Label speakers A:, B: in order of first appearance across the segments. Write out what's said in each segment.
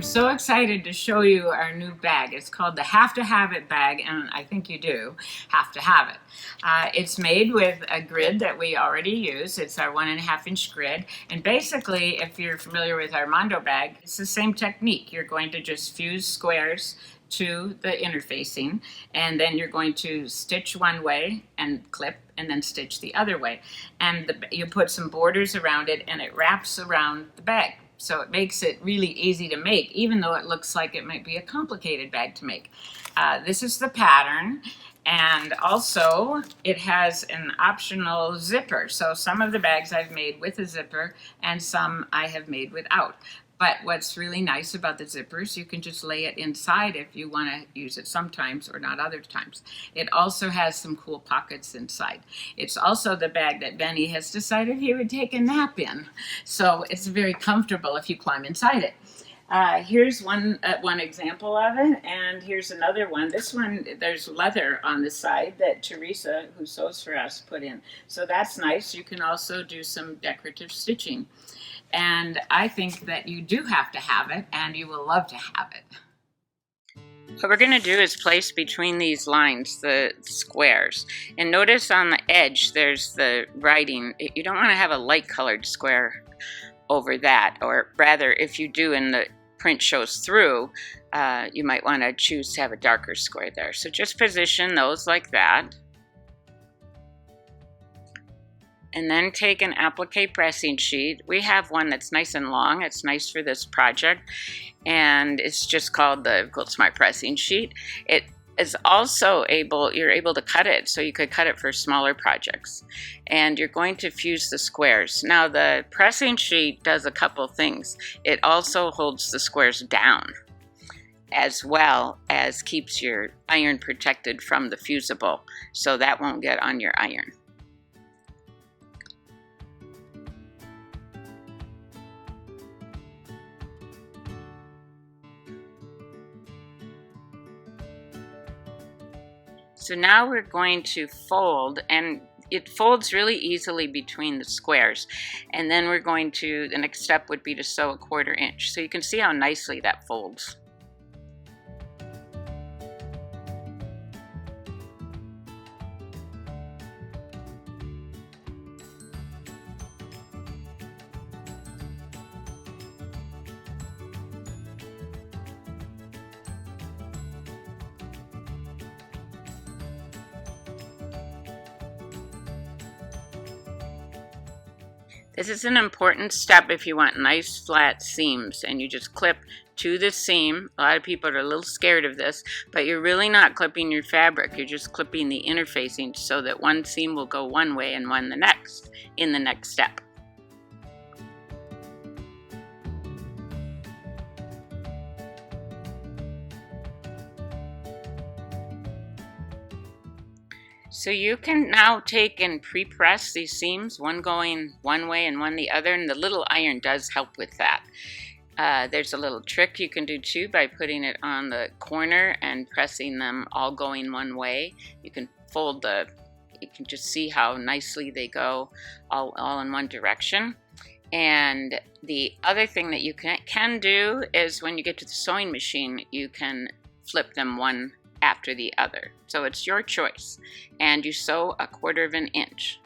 A: am so excited to show you our new bag. It's called the Have to Have It bag, and I think you do have to have it. It's made with a grid that we already use. It's our 1.5 inch grid, and basically, if you're familiar with our Mondo bag, it's the same technique. You're going to just fuse squares to the interfacing, and then you're going to stitch one way and clip, and then stitch the other way. And you put some borders around it, and it wraps around the bag. So it makes it really easy to make, even though it looks like it might be a complicated bag to make. This is the pattern, and also it has an optional zipper. So some of the bags I've made with a zipper, and some I have made without. But what's really nice about the zippers, you can just lay it inside if you want to use it sometimes or not other times. It also has some cool pockets inside. It's also the bag that Benny has decided he would take a nap in. So it's very comfortable if you climb inside it. Here's one example of it, and here's another one. This one, there's leather on the side that Teresa, who sews for us, put in. So that's nice. You can also do some decorative stitching. And I think that you do have to have it, and you will love to have it. What we're going to do is place between these lines the squares. And notice on the edge there's the writing. You don't want to have a light colored square over that, or rather, if you do and the print shows through, you might want to choose to have a darker square there. So just position those like that. And then take an applique pressing sheet. We have one that's nice and long. It's nice for this project. And it's just called the Quilt Smart pressing sheet. It is also you're able to cut it, so you could cut it for smaller projects. And you're going to fuse the squares. Now the pressing sheet does a couple things. It also holds the squares down, as well as keeps your iron protected from the fusible, so that won't get on your iron. So now we're going to fold, and it folds really easily between the squares. And then the next step would be to sew a 1/4 inch. So you can see how nicely that folds. This is an important step if you want nice flat seams, and you just clip to the seam. A lot of people are a little scared of this, but you're really not clipping your fabric. You're just clipping the interfacing so that one seam will go one way and one the next in the next step. So you can now take and pre-press these seams, one going one way and one the other, and the little iron does help with that. There's a little trick you can do too by putting it on the corner and pressing them all going one way. You can you can just see how nicely they go all in one direction. And the other thing that you can do is when you get to the sewing machine, you can flip them one after the other. So it's your choice. And you sew a 1/4 inch.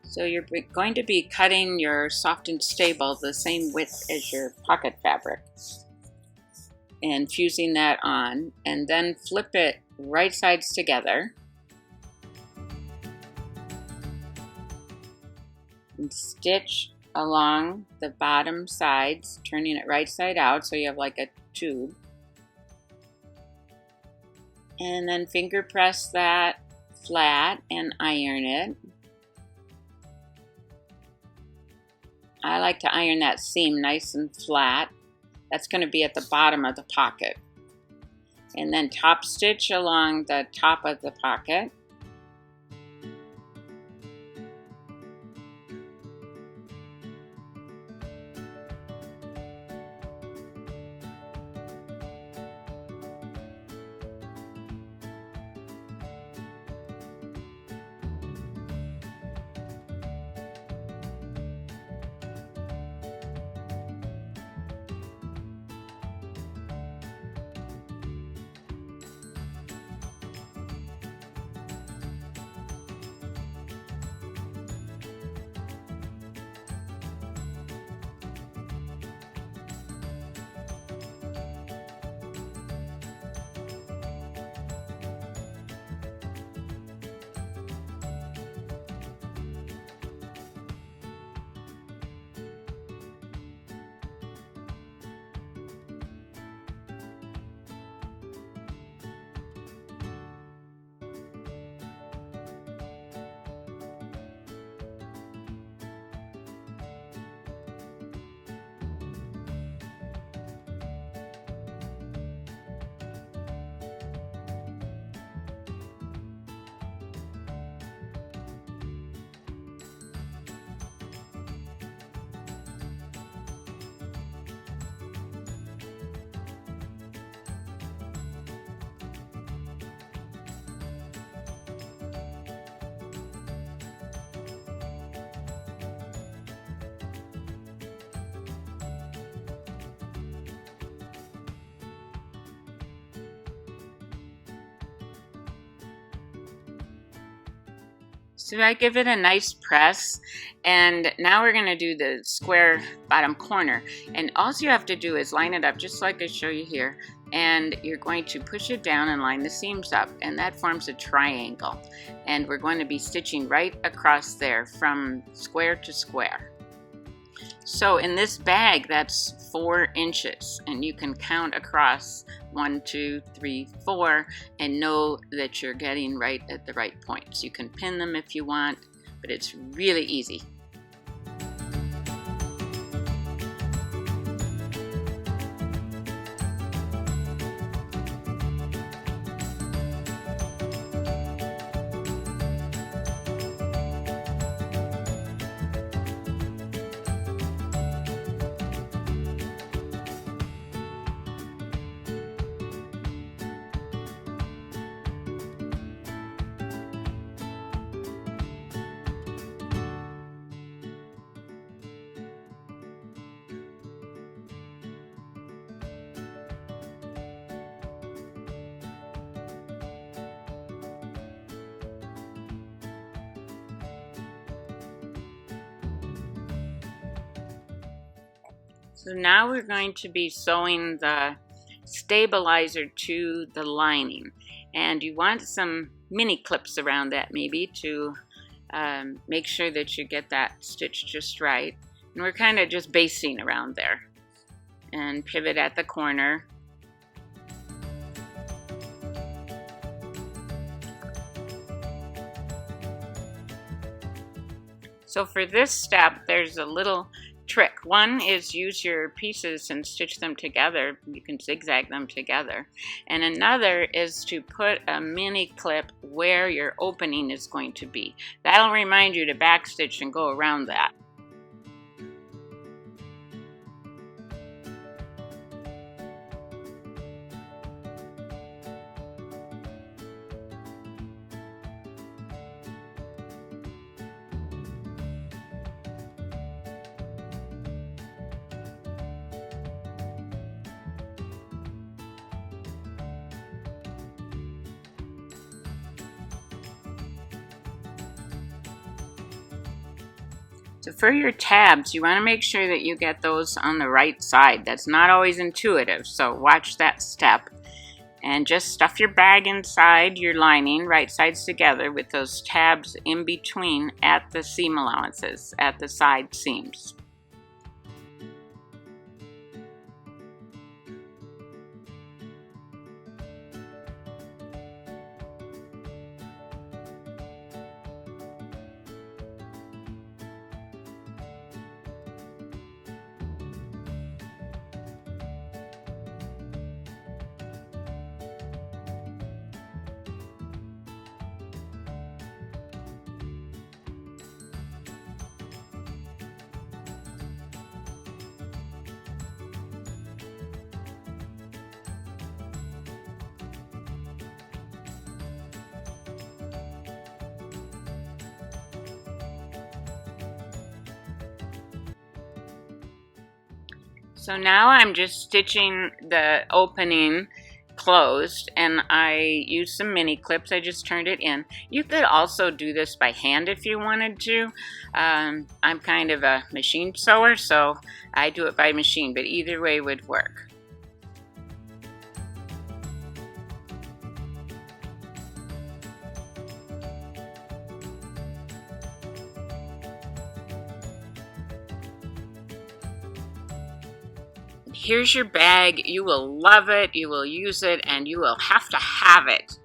A: So you're going to be cutting your soft and stable the same width as your pocket fabric and fusing that on, and then flip it right sides together and stitch along the bottom sides, turning it right side out so you have like a tube. And then finger press that flat and iron it. I like to iron that seam nice and flat. That's going to be at the bottom of the pocket. And then top stitch along the top of the pocket. So I give it a nice press, and now we're going to do the square bottom corner. And all you have to do is line it up just like I show you here, and you're going to push it down and line the seams up, and that forms a triangle. And we're going to be stitching right across there from square to square. So in this bag, that's 4 inches, and you can count across 1, 2, 3, 4, and know that you're getting right at the right points. You can pin them if you want, but it's really easy. So now we're going to be sewing the stabilizer to the lining, and you want some mini clips around that maybe to make sure that you get that stitch just right. And we're kind of just basting around there, and pivot at the corner. So for this step, there's a little trick. One is use your pieces and stitch them together. You can zigzag them together. And another is to put a mini clip where your opening is going to be. That'll remind you to backstitch and go around that. So for your tabs, you want to make sure that you get those on the right side. That's not always intuitive, so watch that step. And just stuff your bag inside your lining, right sides together, with those tabs in between at the seam allowances, at the side seams. So now I'm just stitching the opening closed, and I used some mini clips. I just turned it in. You could also do this by hand if you wanted to. I'm kind of a machine sewer, so I do it by machine, but either way would work. Here's your bag. You will love it, you will use it, and you will have to have it.